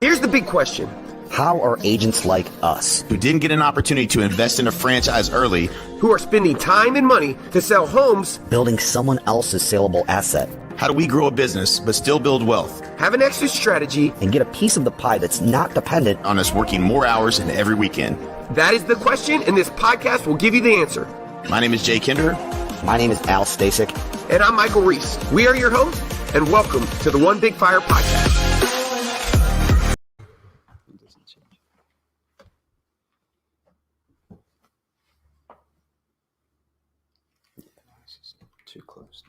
Here's the big question. How are agents like us, who didn't get an opportunity to invest in a franchise early, who are spending time and money to sell homes, building someone else's saleable asset? How do we grow a business but still build wealth? Have an exit strategy, and get a piece of the pie that's not dependent on us working more hours and every weekend? That is the question, and this podcast will give you the answer. My name is Jay Kinder. My name is Al Stasek. And I'm Michael Reese. We are your hosts, and welcome to the One Big Fire Podcast. Too close.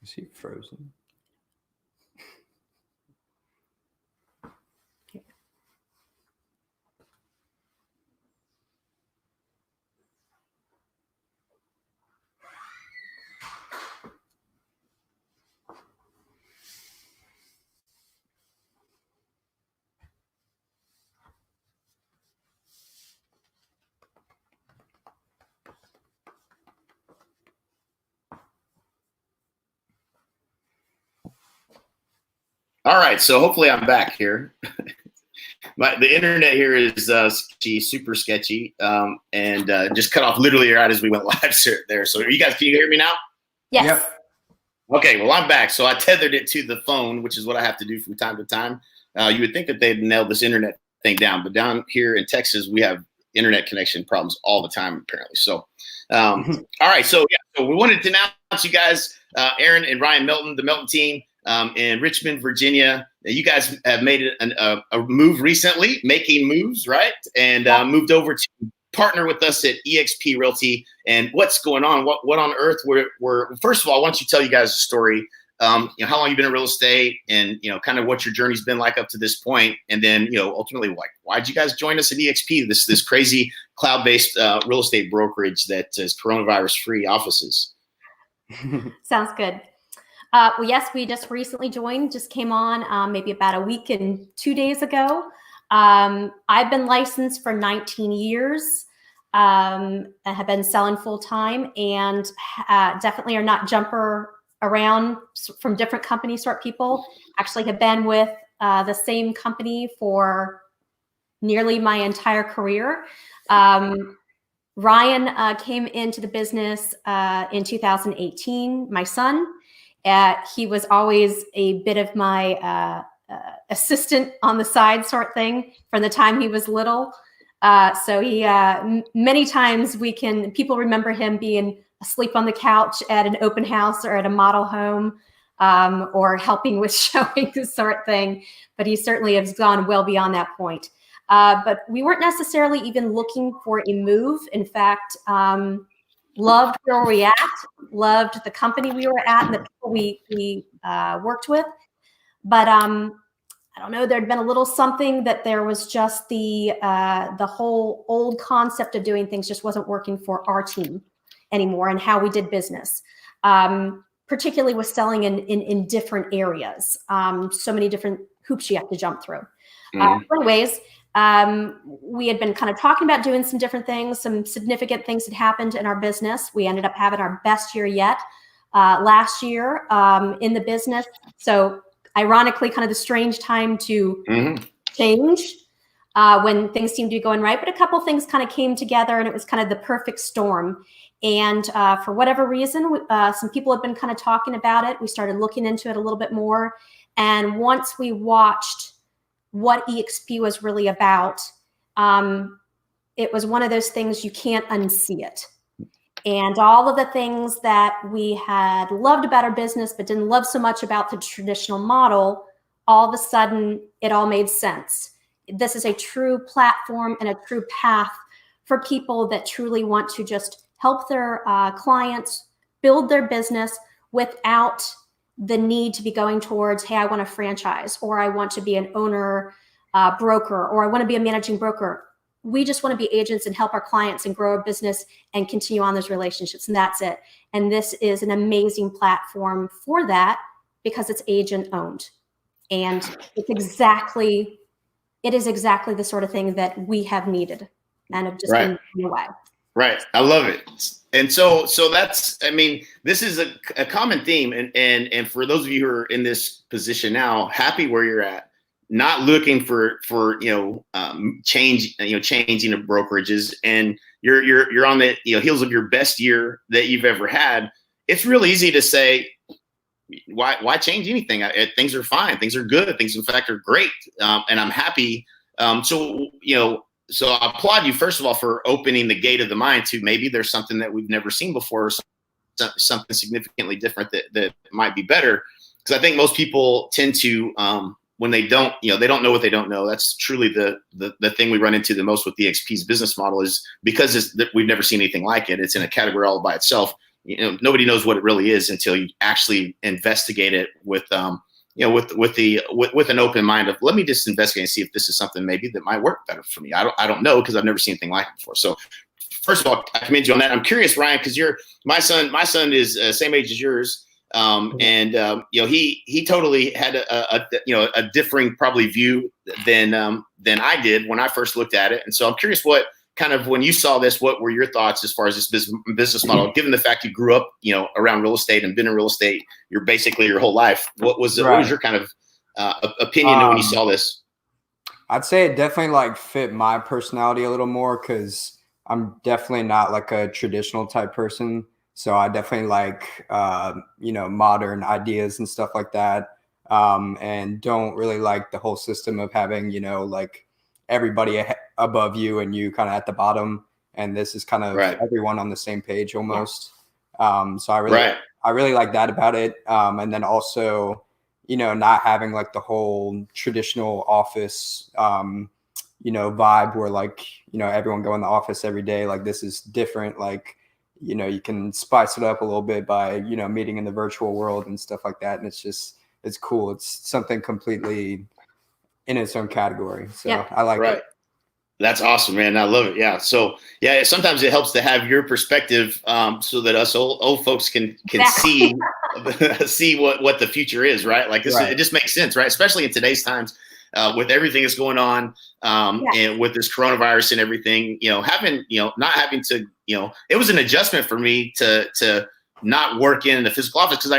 Is he frozen? All right, so hopefully I'm back here. The internet here is super sketchy, and just cut off literally right as we went live there. So can you hear me now? Yes. Yep. Okay, well, I'm back. So I tethered it to the phone, which is what I have to do from time to time. You would think that they'd nailed this internet thing down, but down here in Texas, we have internet connection problems all the time, apparently. So, all right, so we wanted to announce you guys, Aaron and Ryan Melton, the Melton team, in Richmond, Virginia. You guys have made a move recently, making moves, right? And moved over to partner with us at eXpRealty. And what's going on? What on earth? We're first of all, why don't you tell you guys a story? How long you've been in real estate, and kind of what your journey's been like up to this point, and then ultimately, why'd you guys join us at eXp? This crazy cloud-based real estate brokerage that is coronavirus-free offices. Sounds good. Well, yes, we just recently joined, just came on maybe about a week and 2 days ago. I've been licensed for 19 years. I have been selling full time, and definitely are not jumper around from different company sort people. Actually have been with the same company for nearly my entire career. Ryan came into the business in 2018, my son. He was always a bit of my assistant on the side sort thing from the time he was little. So he, many times people remember him being asleep on the couch at an open house or at a model home, or helping with showing sort thing. But he certainly has gone well beyond that point. But we weren't necessarily even looking for a move. In fact, loved where we at, loved the company we were at and the people we worked with. But I don't know, there'd been a little something that there was just the whole old concept of doing things just wasn't working for our team anymore and how we did business, particularly with selling in different areas. So many different hoops you have to jump through. Anyways, we had been kind of talking about doing some different things. Some significant things had happened in our business. We ended up having our best year yet last year in the business. So ironically, kind of the strange time to change when things seemed to be going right. But a couple things kind of came together, and it was kind of the perfect storm. And for whatever reason, some people had been kind of talking about it. We started looking into it a little bit more. And once we watched what eXp was really about, it was one of those things you can't unsee it. And all of the things that we had loved about our business, but didn't love so much about the traditional model, all of a sudden, it all made sense. This is a true platform and a true path for people that truly want to just help their clients build their business without the need to be going towards, hey, I want a franchise, or I want to be an owner broker, or I want to be a managing broker. We just want to be agents and help our clients and grow a business and continue on those relationships. And that's it. And this is an amazing platform for that because it's agent owned. And it is exactly the sort of thing that we have needed and have just been in a way. Right. I love it. And so that's, I mean, this is a common theme. And for those of you who are in this position now, happy where you're at, not looking for changing of brokerages, and you're on the heels of your best year that you've ever had. It's real easy to say, why change anything? Things are fine. Things are good. Things, in fact, are great. And I'm happy. So I applaud you, first of all, for opening the gate of the mind to maybe there's something that we've never seen before, or something significantly different that might be better. Because I think most people tend to, when they don't know what they don't know. That's truly the thing we run into the most with eXp's business model, is because we've never seen anything like it. It's in a category all by itself. Nobody knows what it really is until you actually investigate it with an open mind of, let me just investigate and see if this is something maybe that might work better for me. I don't know, because I've never seen anything like it before. So first of all, I commend you on that. I'm curious, Ryan, because my son is same age as yours. He totally had a differing probably view than I did when I first looked at it. And so I'm curious, what kind of, when you saw this, what were your thoughts as far as this business model, given the fact you grew up, around real estate and been in real estate, you're basically your whole life. What was your kind of opinion when you saw this? I'd say it definitely fit my personality a little more, because I'm definitely not like a traditional type person. So I definitely like, modern ideas and stuff like that. And don't really like the whole system of having, like everybody above you and you kind of at the bottom. And this is kind of everyone on the same page almost. So I really like that about it. And then also, not having like the whole traditional office, vibe where everyone go in the office every day. Like, this is different. Like, you can spice it up a little bit by, meeting in the virtual world and stuff like that. And it's cool. It's something completely in its own category. So I like it. That's awesome, man. I love it. Yeah. So sometimes it helps to have your perspective, so that us old folks can see what the future is, right? Like this, it just makes sense, right? Especially in today's times, with everything that's going on, and with this coronavirus and everything, not having to, it was an adjustment for me to not work in the physical office, because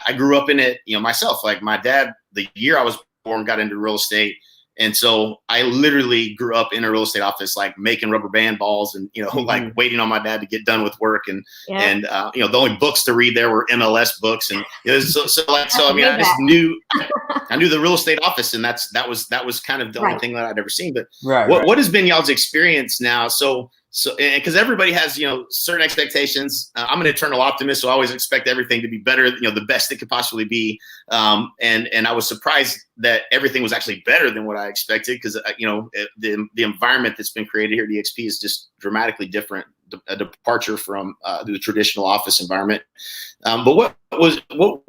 I grew up in it, myself. Like, my dad, the year I was born, got into real estate. And so I literally grew up in a real estate office, like making rubber band balls and, like waiting on my dad to get done with work. And, the only books to read there were MLS books. And I just knew, I knew the real estate office, and that was kind of the only thing that I'd ever seen. But what has been y'all's experience now? So, because everybody has, certain expectations. I'm an eternal optimist, so I always expect everything to be better, the best it could possibly be. And I was surprised that everything was actually better than what I expected, because, the environment that's been created here at eXp is just dramatically different, a departure from the traditional office environment. But what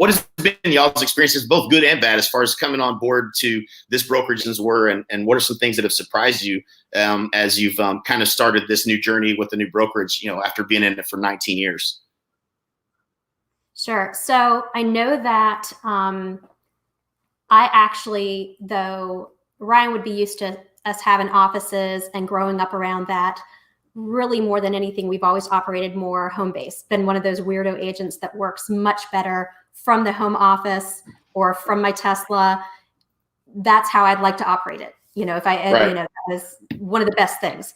has been y'all's experiences, both good and bad, as far as coming on board to this brokerage as were, and what are some things that have surprised you as you've kind of started this new journey with the new brokerage, after being in it for 19 years? Sure. So I know that I actually, though Ryan would be used to us having offices and growing up around that, really more than anything, we've always operated more home-based. Been one of those weirdo agents that works much better from the home office or from my Tesla. That's how I'd like to operate it. If I, that was one of the best things.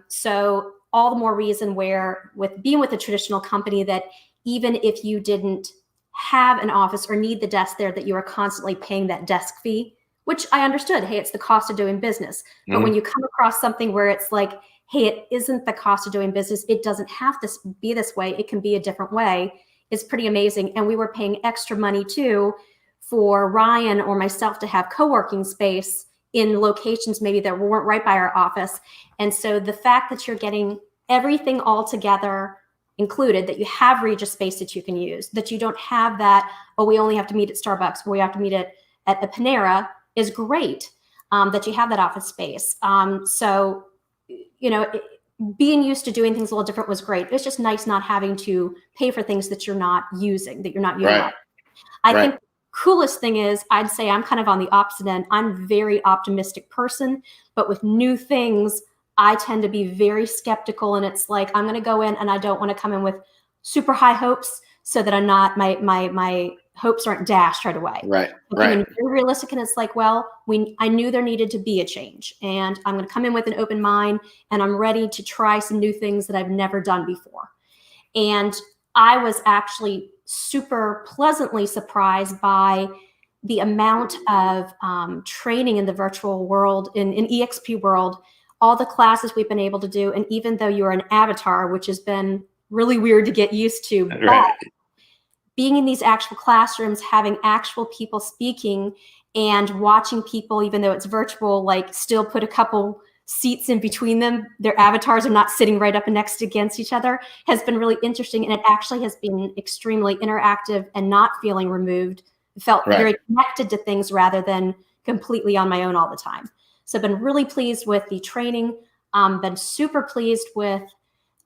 So all the more reason where, with being with a traditional company, that even if you didn't have an office or need the desk there, that you are constantly paying that desk fee, which I understood. Hey, it's the cost of doing business. But when you come across something where it's like, hey, it isn't the cost of doing business, it doesn't have to be this way, it can be a different way, it's pretty amazing. And we were paying extra money too for Ryan or myself to have co-working space in locations maybe that weren't right by our office. And so the fact that you're getting everything all together included, that you have Regis space that you can use, that you don't have that, oh, we only have to meet at Starbucks, or we have to meet at a Panera, is great, that you have that office space. So, you know, being used to doing things a little different was great. It's just nice not having to pay for things that you're not using, that you're not utilizing. Right. I think the coolest thing is, I'd say I'm kind of on the opposite end. I'm a very optimistic person, but with new things, I tend to be very skeptical. And it's like, I'm going to go in and I don't want to come in with super high hopes so that I'm not, my hopes aren't dashed right away. Right. Very realistic. And it's like, well, I knew there needed to be a change, and I'm going to come in with an open mind, and I'm ready to try some new things that I've never done before. And I was actually super pleasantly surprised by the amount of training in the virtual world, in eXp world, all the classes we've been able to do. And even though you're an avatar, which has been really weird to get used to, but being in these actual classrooms, having actual people speaking and watching people, even though it's virtual, like still put a couple seats in between them, their avatars are not sitting right up next against each other, has been really interesting. And it actually has been extremely interactive and not feeling removed. It felt very connected to things rather than completely on my own all the time. So I've been really pleased with the training, been super pleased with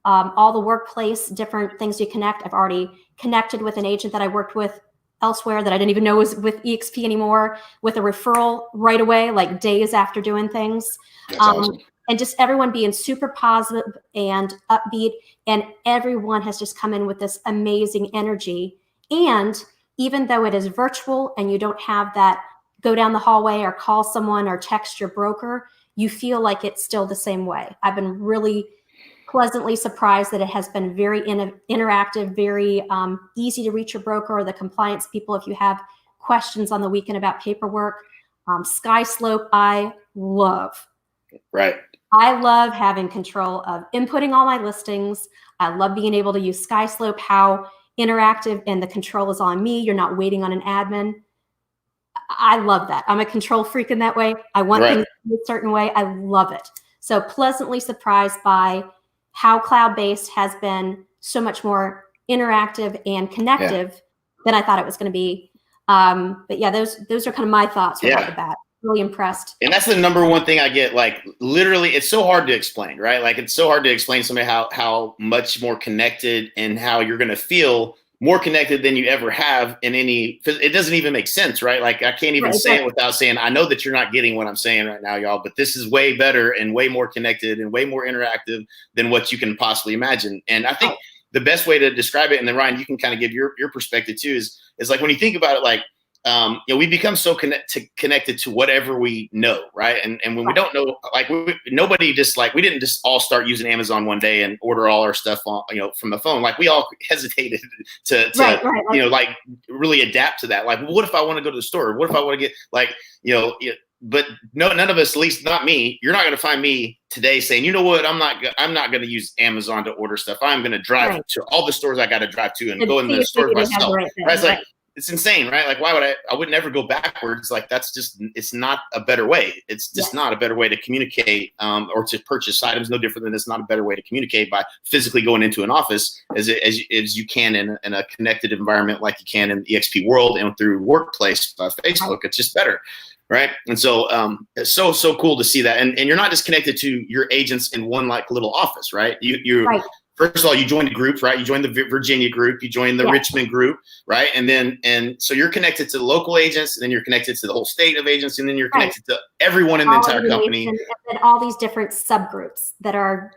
all the workplace, different things you connect. I've already connected with an agent that I worked with elsewhere that I didn't even know was with eXp anymore, with a referral right away, like days after doing things. Awesome. And just everyone being super positive and upbeat, and everyone has just come in with this amazing energy. And even though it is virtual and you don't have that go down the hallway or call someone or text your broker, you feel like it's still the same way. I've been really pleasantly surprised that it has been very interactive, very easy to reach your broker or the compliance people if you have questions on the weekend about paperwork. SkySlope, I love. Right. I love having control of inputting all my listings. I love being able to use SkySlope, how interactive, and the control is on me. You're not waiting on an admin. I love that. I'm a control freak in that way. I want things to be a certain way. I love it. So pleasantly surprised by how cloud-based has been so much more interactive and connective than I thought it was going to be. But yeah, those are kind of my thoughts right off the bat. Really impressed. And that's the number one thing I get, like literally, it's so hard to explain, right? Like it's so hard to explain to somebody how much more connected and how you're going to feel more connected than you ever have in any, it doesn't even make sense, right? Like I can't even say it without saying, I know that you're not getting what I'm saying right now, y'all, but this is way better and way more connected and way more interactive than what you can possibly imagine. And I think the best way to describe it, and then Ryan, you can kind of give your perspective too, is like, when you think about it, like, we become so connected to whatever we know, right? And when we don't know, like nobody just like, we didn't just all start using Amazon one day and order all our stuff on, from the phone. Like we all hesitated to like really adapt to that. Like, what if I want to go to the store? What if I want to get like, but no, none of us, at least not me. You're not going to find me today saying, you know what, I'm not going to use Amazon to order stuff. I'm going to drive to all the stores I got to drive to and go in the store myself. It's like, it's insane, right? Like, why would I would never go backwards. Like, that's just, it's not a better way. It's just not a better way to communicate or to purchase items. No different than it's not a better way to communicate by physically going into an office as you can in a connected environment like you can in the eXp world and through Workplace by Facebook. It's just better. Right. And so it's so cool to see that. And you're not just connected to your agents in one like little office, right? You First of all, you joined the group, right? You joined the Virginia group, you joined the Richmond group, right? And so you're connected to the local agents, and then you're connected to the whole state of agents, and then you're connected to everyone in the entire company. And all these different subgroups that are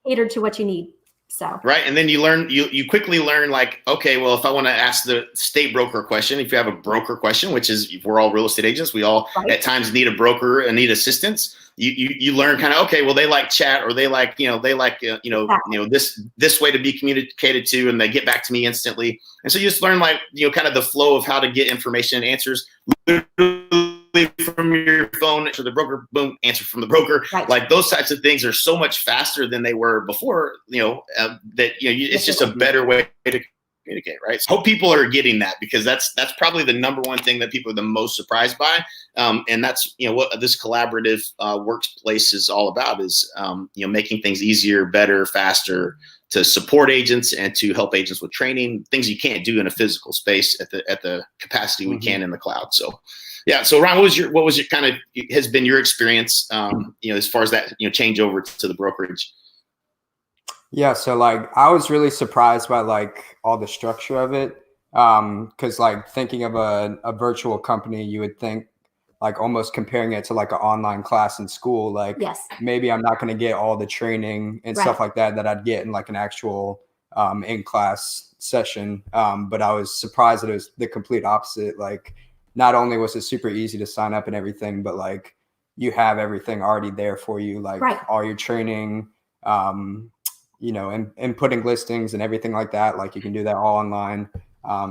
catered to what you need. So and then you quickly learn, like, okay, well, if I want to ask the state broker a question, if you have a broker question, which is, we're all real estate agents, we all at times need a broker and need assistance. You learn kind of, okay, well, they like chat, or they like this way to be communicated to, and they get back to me instantly. And so you just learn, like, kind of the flow of how to get information and answers literally from your phone to the broker, boom, answer from the broker. Like those types of things are so much faster than they were before. It's just a better way to communicate, right? So hope people are getting that, because that's probably the number one thing that people are the most surprised by. And that's, what this collaborative workplace is all about, is, making things easier, better, faster support agents and to help agents with training, things you can't do in a physical space at the capacity we can in the cloud. So yeah. So Ron, what was your kind of has been your experience, as far as that, change over to the brokerage? Yeah, so like I was really surprised by like all the structure of it. Because like thinking of a virtual company, you would think like almost comparing it to like an online class in school, like maybe I'm not going to get all the training and stuff like that I'd get in like an actual in-class session. But I was surprised that it was the complete opposite. Like not only was it super easy to sign up and everything, but like you have everything already there for you, like all your training, and putting listings and everything like that. Like you can do that all online.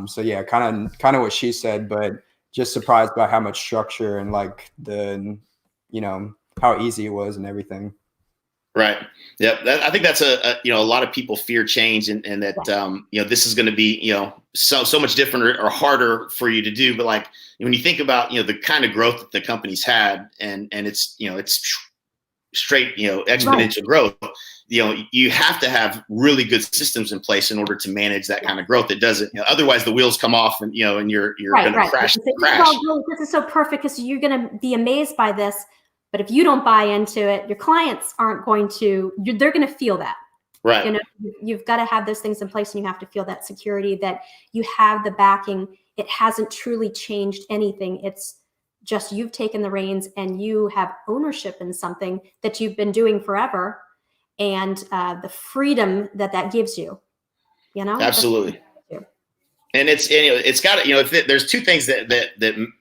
So yeah, kind of what she said, but just surprised by how much structure and like the, how easy it was and everything. Right. Yep. I think that's a lot of people fear change and that, this is going to be, so much different or harder for you to do. But like, when you think about, the kind of growth that the company's had and it's, it's straight, exponential growth, you have to have really good systems in place in order to manage that kind of growth. It doesn't, otherwise the wheels come off and, and you're going to crash. This is so perfect because you're going to be amazed by this. But if you don't buy into it, your clients aren't going to, they're going to feel that. Right. You've got to have those things in place and you have to feel that security that you have the backing. It hasn't truly changed anything. It's just you've taken the reins and you have ownership in something that you've been doing forever. And the freedom that gives you, Absolutely. And it's got to, there's two things that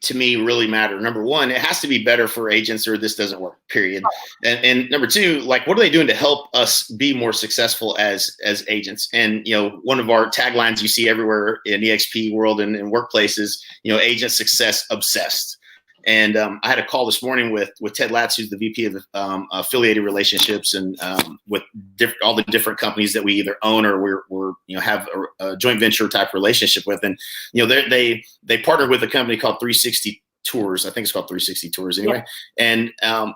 to me really matter. Number one, it has to be better for agents or this doesn't work, period. And number two, like, what are they doing to help us be more successful as agents? And, one of our taglines you see everywhere in EXP world and in workplaces, agent success obsessed. And I had a call this morning with Ted Latz, who's the VP of affiliated relationships, and with all the different companies that we either own or we're have a joint venture type relationship with. And they partnered with a company called 360 Tours. I think it's called 360 Tours anyway. Yeah. And I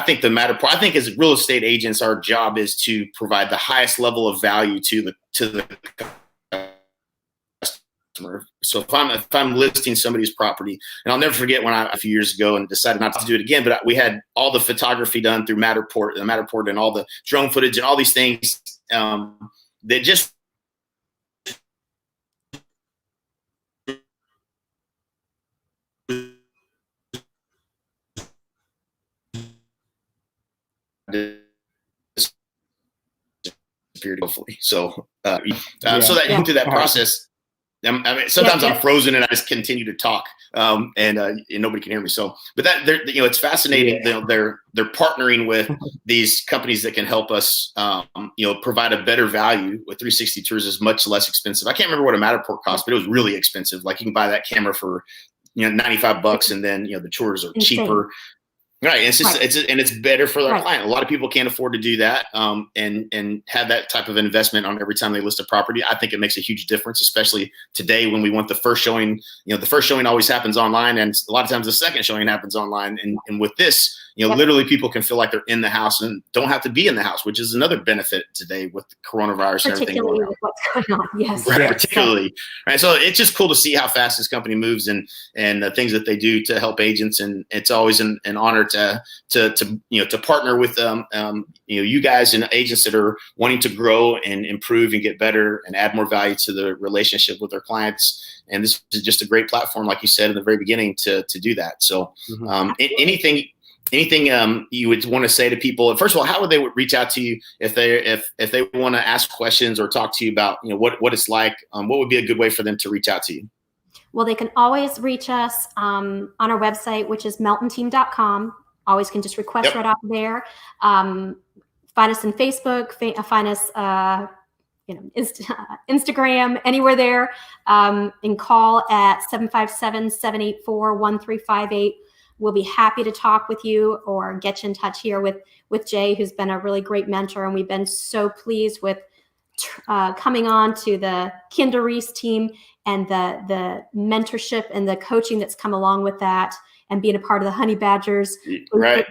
think I think as real estate agents, our job is to provide the highest level of value to the So if I'm listing somebody's property, and I'll never forget when a few years ago and decided not to do it again, but we had all the photography done through Matterport and all the drone footage and all these things that just disappeared hopefully. So so that you do that process. I mean, sometimes I'm frozen and I just continue to talk, and nobody can hear me. So, but that it's fascinating. They're partnering with these companies that can help us, provide a better value. With 360 Tours is much less expensive. I can't remember what a Matterport cost, but it was really expensive. Like you can buy that camera for $95, and then the tours are cheaper. Right. It's just, it's better for their client. A lot of people can't afford to do that. And have that type of investment on every time they list a property. I think it makes a huge difference, especially today when we want the first showing, the first showing always happens online. And a lot of times the second showing happens online. And with this, literally people can feel like they're in the house and don't have to be in the house, which is another benefit today with coronavirus and everything going on. With what's going on. Yes. Right, particularly. Right. So it's just cool to see how fast this company moves and the things that they do to help agents. And it's always an honor to partner with you guys and agents that are wanting to grow and improve and get better and add more value to the relationship with their clients. And this is just a great platform, like you said in the very beginning, to do that. So anything you would want to say to people? First of all, how would they reach out to you if they want to ask questions or talk to you about what it's like? What would be a good way for them to reach out to you? Well, they can always reach us on our website, which is meltonteam.com. Always can just request right off there. Find us on Facebook. Find us, Instagram, anywhere there. And call at 757-784-1358. We'll be happy to talk with you or get you in touch here with Jay, who's been a really great mentor. And we've been so pleased with coming on to the Reese team and the mentorship and the coaching that's come along with that, and being a part of the Honey Badgers group.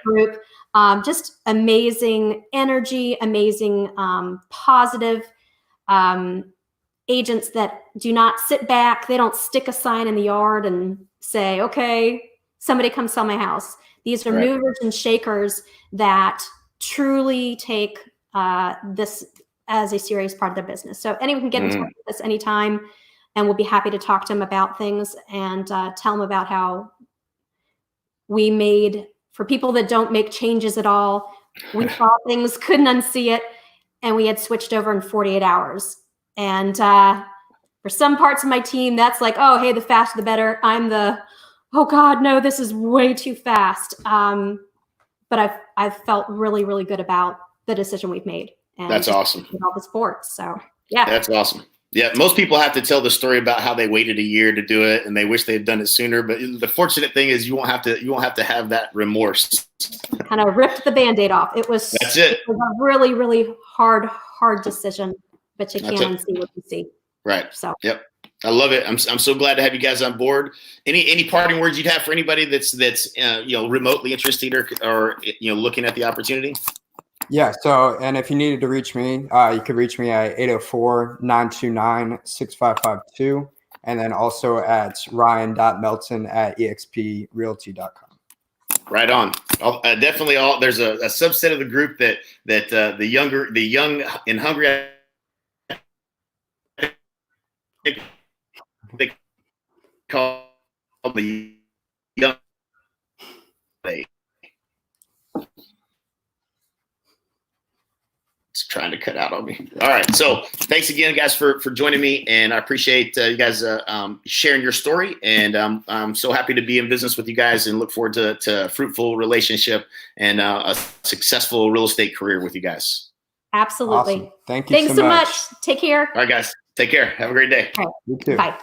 Just amazing energy, amazing positive agents that do not sit back. They don't stick a sign in the yard and say, okay, somebody come sell my house. These are movers and shakers that truly take this as a serious part of their business. So anyone can get in touch with us anytime, and we'll be happy to talk to them about things and tell them about how we made, for people that don't make changes at all, we saw things, couldn't unsee it, and we had switched over in 48 hours. And for some parts of my team, that's like, oh, hey, the faster the better. I'm the, oh God, no, this is way too fast. But I've felt really, really good about the decision we've made. And that's awesome. All the sports. So yeah, that's awesome. Yeah, most people have to tell the story about how they waited a year to do it and they wish they had done it sooner. But the fortunate thing is you won't have to have that remorse. Kind of ripped the Band-Aid off. That's it. It was a really, really hard decision, but you can't unsee what you see. Right. So yep. I love it. I'm so glad to have you guys on board. Any parting words you'd have for anybody that's remotely interested or looking at the opportunity? Yeah. So, and if you needed to reach me, you could reach me at 804-929-6552. And then also at ryan.melton@eXpRealty.com. Right on. Definitely there's a subset of the group that the young and hungry, they call the young. It's trying to cut out on me. All right. So thanks again, guys, for joining me. And I appreciate you guys sharing your story. And I'm so happy to be in business with you guys and look forward to a fruitful relationship and a successful real estate career with you guys. Absolutely. Awesome. Thanks so much. Take care. All right, guys. Take care. Have a great day. Right. You too. Bye.